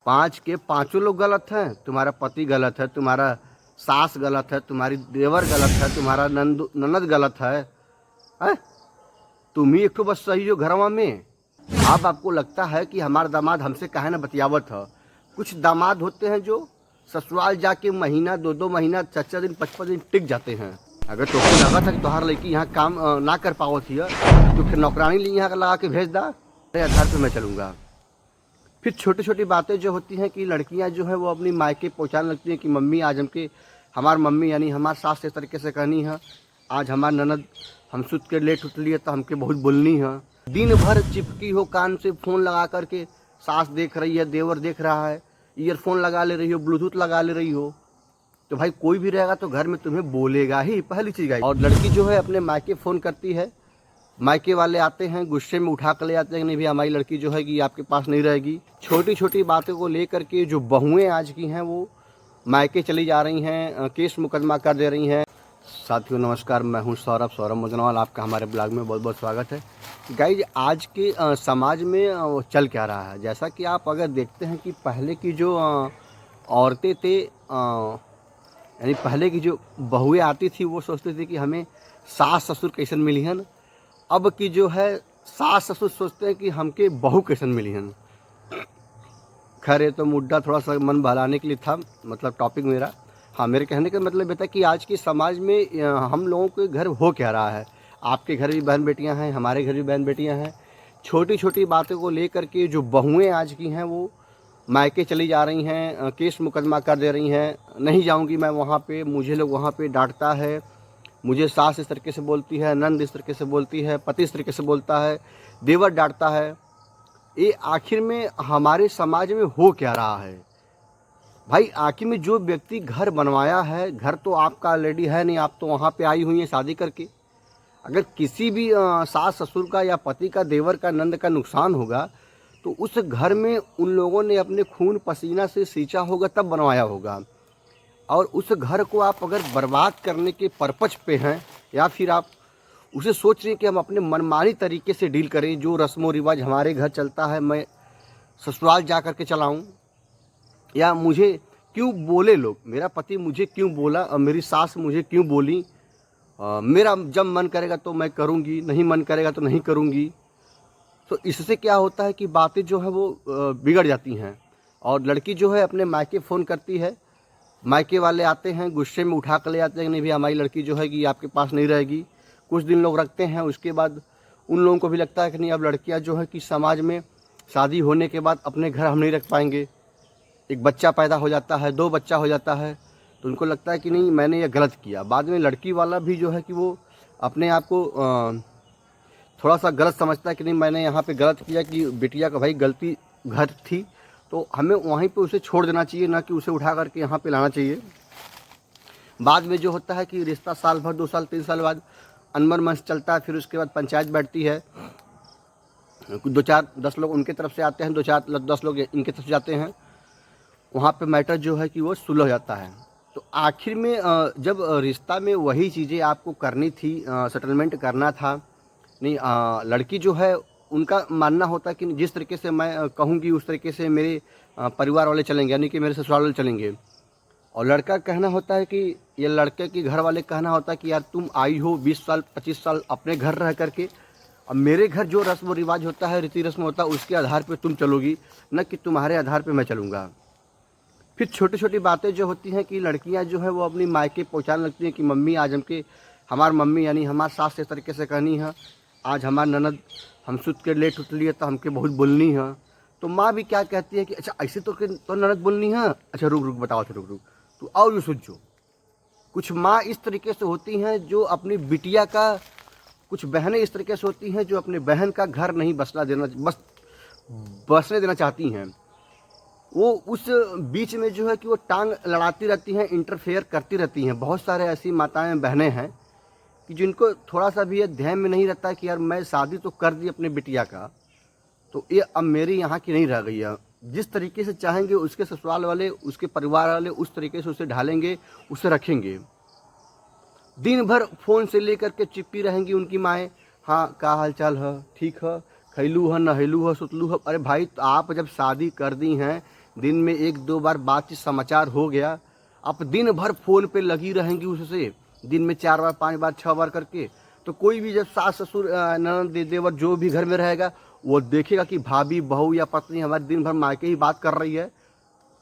पाँच के पाँचों लोग गलत हैं। तुम्हारा पति गलत है, तुम्हारा सास गलत है, तुम्हारी देवर गलत है, तुम्हारा ननद गलत है? तुम ही एक तो बस सही हो घरवा में। अब आपको लगता है कि हमारा दामाद हमसे काहे ना बतियावत है। कुछ दामाद होते हैं जो ससुराल जाके महीना 2-2 महीना 4-4 दिन 5-5 दिन टिक जाते हैं। अगर तुमको लगा था कि तुम्हारा लड़की यहाँ काम ना कर पावत हिय तो फिर नौकरानी ली यहाँ लगा के भेज दा, मेरे आधार पे मैं चलूँगा। फिर छोटी छोटी बातें जो होती हैं कि लड़कियां जो है वो अपनी मायके पहुँचाने लगती हैं कि मम्मी आज हमके हमार मम्मी यानी हमार सास इस तरीके से कहनी है, आज हमार ननद हम सुत के लेट उठली है तो हमके बहुत बोलनी है। दिन भर चिपकी हो कान से फ़ोन लगा करके, सास देख रही है, देवर देख रहा है, ईयरफोन लगा ले रही हो, ब्लूटूथ लगा ले रही हो, तो भाई कोई भी रहेगा तो घर में तुम्हें बोलेगा ही, पहली चीज़ है। और लड़की जो है अपने मायके फ़ोन करती है, मायके वाले आते हैं गुस्से में उठा कर ले जाते हैं कि नहीं भैया हमारी लड़की जो है कि आपके पास नहीं रहेगी। छोटी छोटी बातों को लेकर के जो बहुएं आज की हैं वो मायके चली जा रही हैं, केस मुकदमा कर दे रही हैं। साथियों नमस्कार, मैं हूं सौरभ मुजनवाल, आपका हमारे ब्लॉग में बहुत बहुत स्वागत है। गाइज आज के समाज में चल क्या रहा है, जैसा कि आप अगर देखते हैं कि पहले की जो औरतें थे, यानी पहले की जो बहुएं आती थी वो सोचती थी कि हमें सास ससुर कैसन मिली हन। अब की जो है सास ससुर सोचते हैं कि हमके बहू कैसन मिली हन। खैर ये तो मुद्दा थोड़ा सा मन बहलाने के लिए था, मतलब टॉपिक मेरा। हाँ, मेरे कहने का मतलब ये था कि आज के समाज में हम लोगों के घर हो क्या रहा है। आपके घर भी बहन बेटियां हैं, हमारे घर भी बहन बेटियां हैं। छोटी छोटी बातों को लेकर के जो बहुएं आज की हैं वो मायके चली जा रही हैं, केस मुकदमा कर दे रही हैं। नहीं जाऊंगी मैं वहाँ पे, मुझे लोग वहाँ पे डांटता है, मुझे सास इस तरीके से बोलती है, नंद इस तरीके से बोलती है, पति इस तरीके से बोलता है, देवर डांटता है। ये आखिर में हमारे समाज में हो क्या रहा है भाई? आखिर में जो व्यक्ति घर बनवाया है, घर तो आपका ऑलरेडी है नहीं, आप तो वहाँ पे आई हुई हैं शादी करके। अगर किसी भी सास ससुर का या पति का, देवर का, नंद का नुकसान होगा तो उस घर में उन लोगों ने अपने खून पसीना से सींचा होगा, तब बनवाया होगा। और उस घर को आप अगर बर्बाद करने के पर्पज पे हैं, या फिर आप उसे सोच रहे हैं कि हम अपने मनमानी तरीके से डील करें, जो रस्मों रिवाज हमारे घर चलता है मैं ससुराल जा कर के चलाऊँ, या मुझे क्यों बोले लोग, मेरा पति मुझे क्यों बोला और मेरी सास मुझे क्यों बोली, मेरा जब मन करेगा तो मैं करूँगी, नहीं मन करेगा तो नहीं करूँगी। तो इससे क्या होता है कि बातें जो है वो बिगड़ जाती हैं। और लड़की जो है अपने मायके फ़ोन करती है, मायके वाले आते हैं गुस्से में उठा कर ले जाते हैं कि नहीं भैया हमारी लड़की जो है कि आपके पास नहीं रहेगी। कुछ दिन लोग रखते हैं, उसके बाद उन लोगों को भी लगता है कि नहीं अब लड़कियां जो है कि समाज में शादी होने के बाद अपने घर हम नहीं रख पाएंगे। एक बच्चा पैदा हो जाता है, 2 बच्चा हो जाता है, तो उनको लगता है कि नहीं मैंने ये गलत किया। बाद में लड़की वाला भी जो है कि वो अपने आप को थोड़ा सा गलत समझता है कि नहीं मैंने यहाँ पे गलत किया, कि बिटिया का भाई गलती घर थी तो हमें वहीं पे उसे छोड़ देना चाहिए, ना कि उसे उठा करके यहाँ पे लाना चाहिए। बाद में जो होता है कि रिश्ता साल भर, 2 साल 3 साल बाद अनबन मंच चलता है, फिर उसके बाद पंचायत बैठती है, 2-4-10 लोग उनके तरफ से आते हैं, 2-4-10 लोग इनके तरफ से जाते हैं। वहाँ पे मैटर जो है कि वो सुलझ जाता है। तो आखिर में जब रिश्ता में वही चीज़ें आपको करनी थी, सेटलमेंट करना था, नहीं लड़की जो है उनका मानना होता है कि जिस तरीके से मैं कहूँगी उस तरीके से मेरे परिवार वाले चलेंगे, यानी कि मेरे ससुराल वाले चलेंगे। और लड़का कहना होता है कि ये लड़के के घर वाले कहना होता है कि यार तुम आई हो 20 साल 25 साल अपने घर रह करके, अब मेरे घर जो रस्म रिवाज होता है, रीति रस्म होता है, उसके आधार पे तुम चलोगी, न कि तुम्हारे आधार पे मैं चलूँगा। फिर छोटी छोटी बातें जो होती हैं कि लड़कियां जो है वो अपनी मायके पहुँचाने लगती हैं कि मम्मी आज हमके हमार मम्मी यानी हमार सास इस तरीके से कहनी है, आज हमार ननद हम सुत के लेट उठली है तो हमके बहुत बोलनी है। तो माँ भी क्या कहती है कि अच्छा ऐसे तो ननद बोलनी है, अच्छा रुक रुक बताओ, अच्छा रुक रुक तो आओ ये सोचो। कुछ माँ इस तरीके से होती हैं जो अपनी बिटिया का, कुछ बहनें इस तरीके से होती हैं जो अपने बहन का घर नहीं बसने देना चाहती हैं। वो उस बीच में जो है कि वो टांग लड़ाती रहती हैं, इंटरफेयर करती रहती हैं। बहुत सारे ऐसी माताएं बहनें हैं कि जिनको थोड़ा सा भी ये ध्यान में नहीं रहता कि यार मैं शादी तो कर दी अपने बिटिया का, तो ये अब मेरी यहाँ की नहीं रह गई है। जिस तरीके से चाहेंगे उसके ससुराल वाले, उसके परिवार वाले उस तरीके से उसे ढालेंगे, उसे रखेंगे। दिन भर फ़ोन से लेकर के चिपकी रहेंगी उनकी माएँ, हाँ का हाल चाल है, ठीक है, खैलू है, नहैलू है, सुतलू है। अरे भाई तो आप जब शादी कर दी हैं, दिन में 1-2 बार बातचीत समाचार हो गया, आप दिन भर फ़ोन पे लगी रहेंगी उससे, दिन में 4 बार 5 बार 6 बार करके, तो कोई भी जब सास ससुर ननद देवर जो भी घर में रहेगा वो देखेगा कि भाभी बहू या पत्नी हमारी दिन भर मायके ही बात कर रही है,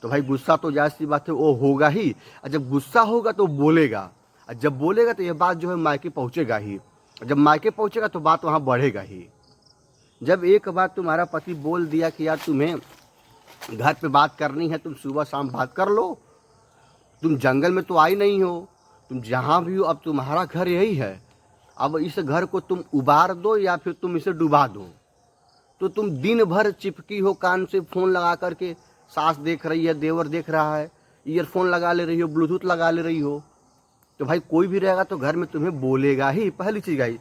तो भाई गुस्सा तो जाहिर सी बात है वो होगा ही। और जब गुस्सा होगा तो बोलेगा, और जब बोलेगा तो ये बात जो है मायके पहुँचेगा ही, जब मायके पहुँचेगा तो बात वहाँ बढ़ेगा ही। जब एक बार तुम्हारा पति बोल दिया कि यार तुम्हें घर पे बात करनी है, तुम सुबह शाम बात कर लो, तुम जंगल में तो आई नहीं हो, तुम जहाँ भी हो अब तुम्हारा घर यही है, अब इस घर को तुम उबार दो या फिर तुम इसे डुबा दो। तो तुम दिन भर चिपकी हो कान से फ़ोन लगा करके, सास देख रही है, देवर देख रहा है, ईयरफोन लगा ले रही हो, ब्लूटूथ लगा ले रही हो, तो भाई कोई भी रहेगा तो घर में तुम्हें बोलेगा ही, पहली चीज़ आई।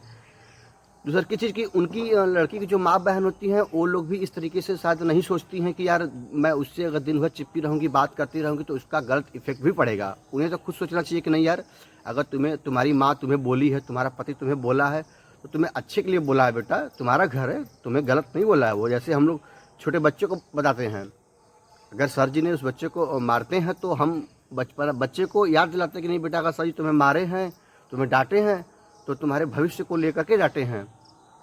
दूसरी की चीज़ कि उनकी लड़की की जो माँ बहन होती हैं वो लोग भी इस तरीके से शायद नहीं सोचती हैं कि यार मैं उससे अगर दिन भर चिपकी रहूँगी, बात करती रहूँगी तो उसका गलत इफेक्ट भी पड़ेगा। उन्हें तो खुद सोचना चाहिए कि नहीं यार, अगर तुम्हारी माँ तुम्हें बोली है, तुम्हारा पति तुम्हें बोला है तो तुम्हें अच्छे के लिए बोला है बेटा, तुम्हारा घर है, तुम्हें गलत नहीं बोला है वो। जैसे हम लोग छोटे बच्चों को बताते हैं, अगर सर जी ने उस बच्चे को मारते हैं तो हम बच्चे को याद दिलाते हैं कि नहीं बेटा, अगर सर जी तुम्हें मारे हैं, तुम्हें डांटे हैं तो तुम्हारे भविष्य को लेकर के डांटे हैं।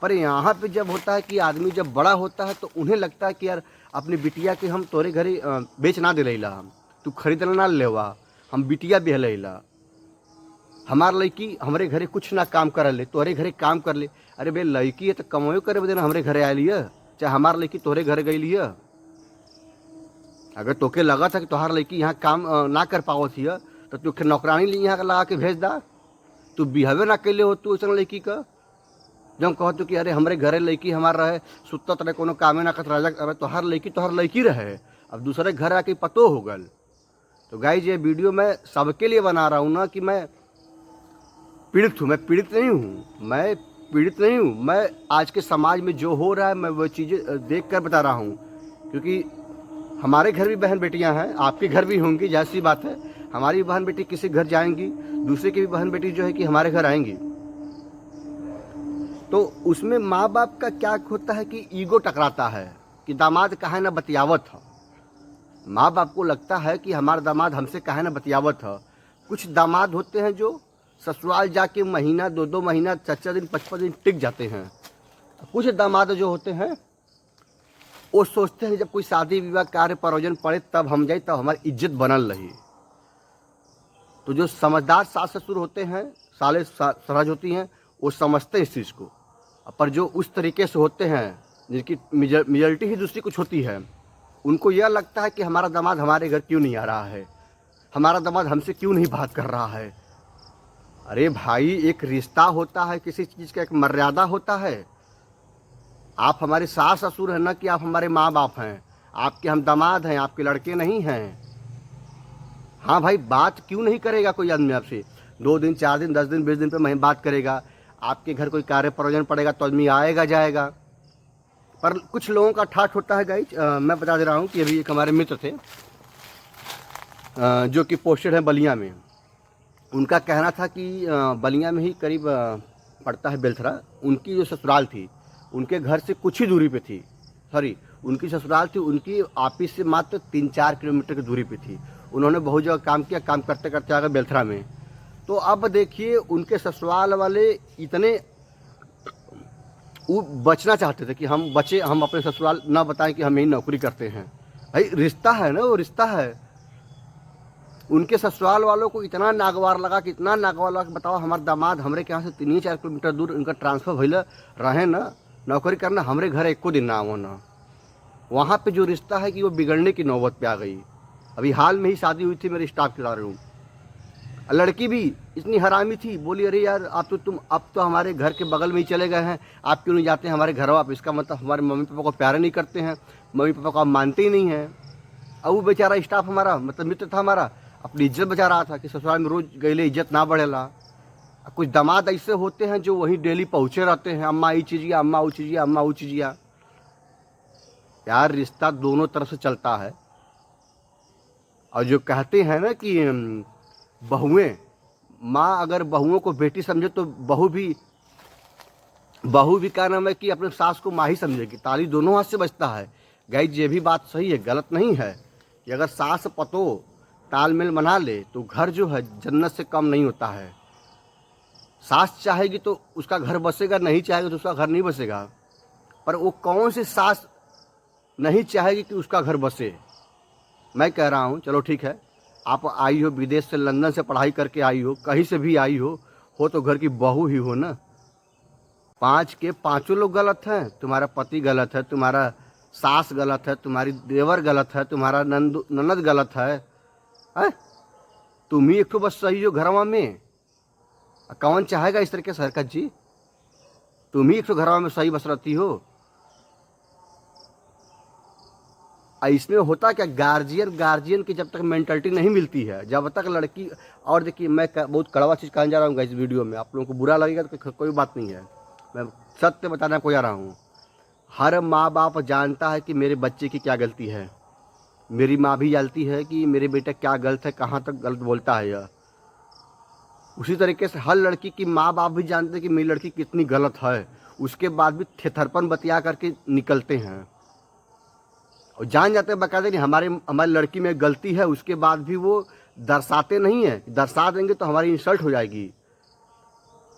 पर यहाँ पे जब होता है कि आदमी जब बड़ा होता है तो उन्हें लगता है कि यार अपनी बिटिया के हम तोरे घरे बेच ना दिलैला, हम तू खरीदला ना लेवा, हम बिटिया बेहलैला, हमार लड़की हमरे घरे कुछ ना काम कर ले, तोहरे घरे काम कर ले। अरे बे लड़की है तो कमाओ करे बदे ना हमरे घरे आयल है, चाहे हमार लड़की तोहरे घरे गई है। अगर तोके लगा था कि तोहार लड़की यहाँ काम ना कर पाओ थी तो तू नौकरानी ली यहाँ लगा के भेज दा, तू बिहवे ना कैले हो तू ऐसा लड़की का। जब कहो तो कि अरे हमरे घरे लड़की हमार रहे, सुतत रहे, कोनो कामे ना करत रह, अरे तोहार लड़की रहे, अब दूसरे घर आके पतो हो गल। तो गाइस ये वीडियो मैं सबके लिए बना रहा हूँ ना कि मैं पीड़ित हूँ, मैं पीड़ित नहीं हूँ, मैं आज के समाज में जो हो रहा है मैं वो चीज़ें देख कर बता रहा हूँ। क्योंकि हमारे घर भी बहन बेटियाँ हैं, आपके घर भी होंगी, जाहिर सी बात है, हमारी बहन बेटी किसी घर जाएंगी, दूसरे की भी बहन बेटी जो है कि हमारे घर आएंगी। तो उसमें माँ बाप का क्या होता है कि ईगो टकराता है कि दामाद काहे ना बतियावत है। माँ बाप को लगता है कि हमारा दामाद हमसे काहे ना बतियावत है। कुछ दामाद होते हैं जो ससुराल जाके महीना 2-2 महीना 4-4 दिन 5-5 दिन टिक जाते हैं। कुछ दामाद जो होते हैं वो सोचते हैं जब कोई शादी विवाह कार्य प्रयोजन पड़े तब हम जाए, तब हमारी इज्जत बनल रही। तो जो समझदार सास ससुर होते हैं, साले सरहज होती हैं, वो समझते हैं इस चीज़ को। पर जो उस तरीके से होते हैं जिनकी मेजॉरिटी ही दूसरी कुछ होती है, उनको यह लगता है कि हमारा दामाद हमारे घर क्यों नहीं आ रहा है, हमारा दामाद हमसे क्यों नहीं बात कर रहा है। अरे भाई एक रिश्ता होता है, किसी चीज़ का एक मर्यादा होता है। आप हमारे सास ससुर हैं ना कि आप हमारे माँ बाप हैं, आपके हम दामाद हैं, आपके लड़के नहीं हैं। हाँ भाई बात क्यों नहीं करेगा कोई आदमी आपसे, 2 दिन 4 दिन 10 दिन 20 दिन पे महीने बात करेगा। आपके घर कोई कार्य प्रयोजन पड़ेगा तो आदमी आएगा जाएगा। पर कुछ लोगों का ठाठ होता है गाइज। मैं बता दे रहा हूँ कि अभी एक हमारे मित्र थे जो कि पोस्टेड है बलिया में। उनका कहना था कि बलिया में ही करीब पड़ता है बेलथरा, उनकी जो ससुराल थी उनके घर से कुछ ही दूरी पे थी, उनकी ससुराल थी उनकी ऑफिस से मात्र 3-4 किलोमीटर की दूरी पे थी। उन्होंने बहुत जगह काम किया, काम करते करते आ गए बेलथरा में। तो अब देखिए उनके ससुराल वाले इतने वो बचना चाहते थे कि हम बचे, हम अपने ससुराल ना बताएं कि हम यही नौकरी करते हैं। भाई रिश्ता है ना, वो रिश्ता है। उनके ससुराल वालों को इतना नागवार लगा कि बताओ हमारे दामाद हमरे के यहाँ से 3-4 किलोमीटर दूर उनका ट्रांसफ़र भइल रहे ना, नौकरी करना हमरे घर एको दिन ना आओ ना। वहाँ पे जो रिश्ता है कि वो बिगड़ने की नौबत पे आ गई। अभी हाल में ही शादी हुई थी मेरे स्टाफ के साथ, लड़की भी इतनी हरामी थी, बोली अरे यार आप अब तो हमारे घर के बगल में ही चले गए हैं, आप क्यों नहीं जाते हैं हमारे घर वापस। इसका मतलब हमारे मम्मी पापा को प्यार नहीं करते हैं, मम्मी पापा को आप मानते ही नहीं हैं। अब वो बेचारा स्टाफ हमारा मतलब मित्र था हमारा, अपनी इज्जत बचा रहा था कि ससुराल में रोज़ गईले इज्जत ना बढ़ेला। कुछ दामाद ऐसे होते हैं जो वहीं डेली पहुँचे रहते हैं, अम्मा ये चीज़िया, अम्मा वो चीज़िया, अम्मा वो चीज़िया। यार रिश्ता दोनों तरफ से चलता है। और जो कहते हैं ना कि बहुएं, माँ अगर बहुओं को बेटी समझे तो बहू भी क्या नाम है कि अपने सास को माँ ही समझेगी। ताली दोनों हाथ से बजता है। गाइस ये भी बात सही है, गलत नहीं है। कि अगर सास पतो तालमेल बना ले तो घर जो है जन्नत से कम नहीं होता है। सास चाहेगी तो उसका घर बसेगा, नहीं चाहेगी तो उसका घर नहीं बसेगा। पर वो कौन सी सास नहीं चाहेगी कि उसका घर बसे? मैं कह रहा हूँ चलो ठीक है, आप आई हो विदेश से, लंदन से पढ़ाई करके आई हो, कहीं से भी आई हो तो घर की बहू ही हो ना। 5 के 5 लोग गलत हैं। तुम्हारा पति गलत है, तुम्हारा सास गलत है, तुम्हारी देवर गलत है, तुम्हारा ननद गलत है, हैं? तुम ही एक तो बस सही हो घरवा में। कौन चाहेगा इस तरीके से हरकत जी? तुम ही एक तो घरवा में सही बस रहती हो। इसमें होता क्या, गार्जियन की जब तक मेंटलिटी नहीं मिलती है, जब तक लड़की, और देखिए मैं बहुत कड़वा चीज़ कहने जा रहा हूँ इस वीडियो में, आप लोगों को बुरा लगेगा तो कोई बात नहीं है, मैं सत्य बताना को जा रहा हूँ। हर माँ बाप जानता है कि मेरे बच्चे की क्या गलती है। मेरी माँ भी जानती है कि मेरे बेटा क्या गलत है, कहाँ तक गलत बोलता है यह। उसी तरीके से हर लड़की की माँ बाप भी जानते हैं कि मेरी लड़की कितनी गलत है, उसके बाद भी थेथरपन बतिया करके निकलते हैं और जान जाते हैं बकायदे नहीं हमारी लड़की में गलती है, उसके बाद भी वो दर्शाते नहीं है। दर्शा देंगे तो हमारी इंसल्ट हो जाएगी।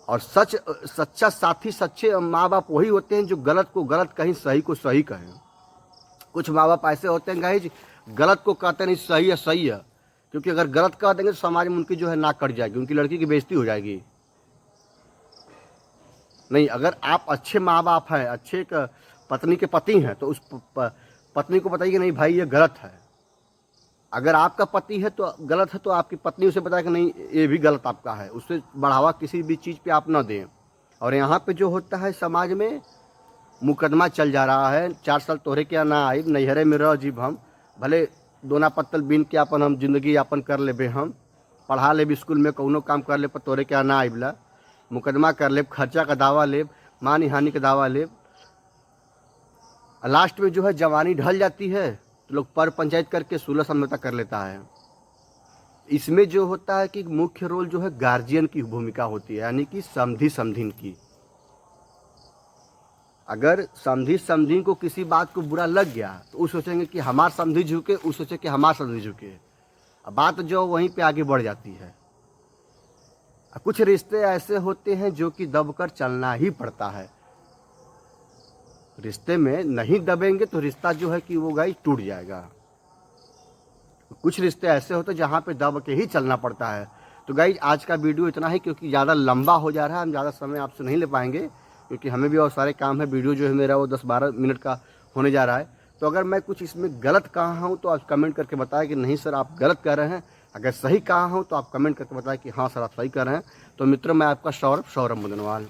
और सच्चा साथी, सच्चे माँ बाप वही होते हैं जो गलत को गलत कहें, सही को सही कहें। कुछ माँ बाप ऐसे होते हैं गाइज, गलत को कहते नहीं सही है, क्योंकि अगर गलत कह देंगे तो समाज में उनकी जो है नाक कट जाएगी, उनकी लड़की की बेइज्जती हो जाएगी। नहीं, अगर आप अच्छे माँ बाप हैं, अच्छे पत्नी के पति हैं, तो उस पत्नी को बताइए कि नहीं भाई ये गलत है। अगर आपका पति है तो गलत है, तो आपकी पत्नी उसे बताए कि नहीं ये भी गलत आपका है। उससे बढ़ावा किसी भी चीज़ पे आप ना दें। और यहाँ पे जो होता है समाज में मुकदमा चल जा रहा है, 4 साल तोहरे क्या ना आई, नैहरे में रह जीव हम, भले दोना पत्तल बीन के अपन हम जिंदगी यापन कर लेबे, हम पढ़ा लेब स्कूल में, कौनो काम कर ले, पर तोहरे क्या ना आइबला, मुकदमा कर लेब, खर्चा का दावा लेब, मानी हानि का दावा लेब। लास्ट में जो है जवानी ढल जाती है तो लोग पर पंचायत करके सुलह समझौता कर लेता है। इसमें जो होता है कि मुख्य रोल जो है गार्जियन की भूमिका होती है, यानी कि समधी समधीन की। अगर समधी समधीन को किसी बात को बुरा लग गया तो वो सोचेंगे कि हमार समधी झुके, वो सोचे कि हमार समधी झुके। अब बात जो वहीं पे आगे बढ़ जाती है। कुछ रिश्ते ऐसे होते हैं जो कि दबकर चलना ही पड़ता है। रिश्ते में नहीं दबेंगे तो रिश्ता जो है कि वो गाइस टूट जाएगा। कुछ रिश्ते ऐसे होते हैं जहाँ पे दब के ही चलना पड़ता है। तो गाइस आज का वीडियो इतना ही, क्योंकि ज़्यादा लंबा हो जा रहा है, हम ज़्यादा समय आपसे नहीं ले पाएंगे, क्योंकि हमें भी और सारे काम है। वीडियो जो है मेरा वो 10-12 मिनट का होने जा रहा है। तो अगर मैं कुछ इसमें गलत कहा हूँ तो आप कमेंट करके बताएं कि नहीं सर आप गलत कर रहे हैं। अगर सही कहा हूँ तो आप कमेंट करके बताएं कि हाँ सर आप सही कर रहे हैं। तो मित्रों, मैं आपका सौरभ मुदनवाल।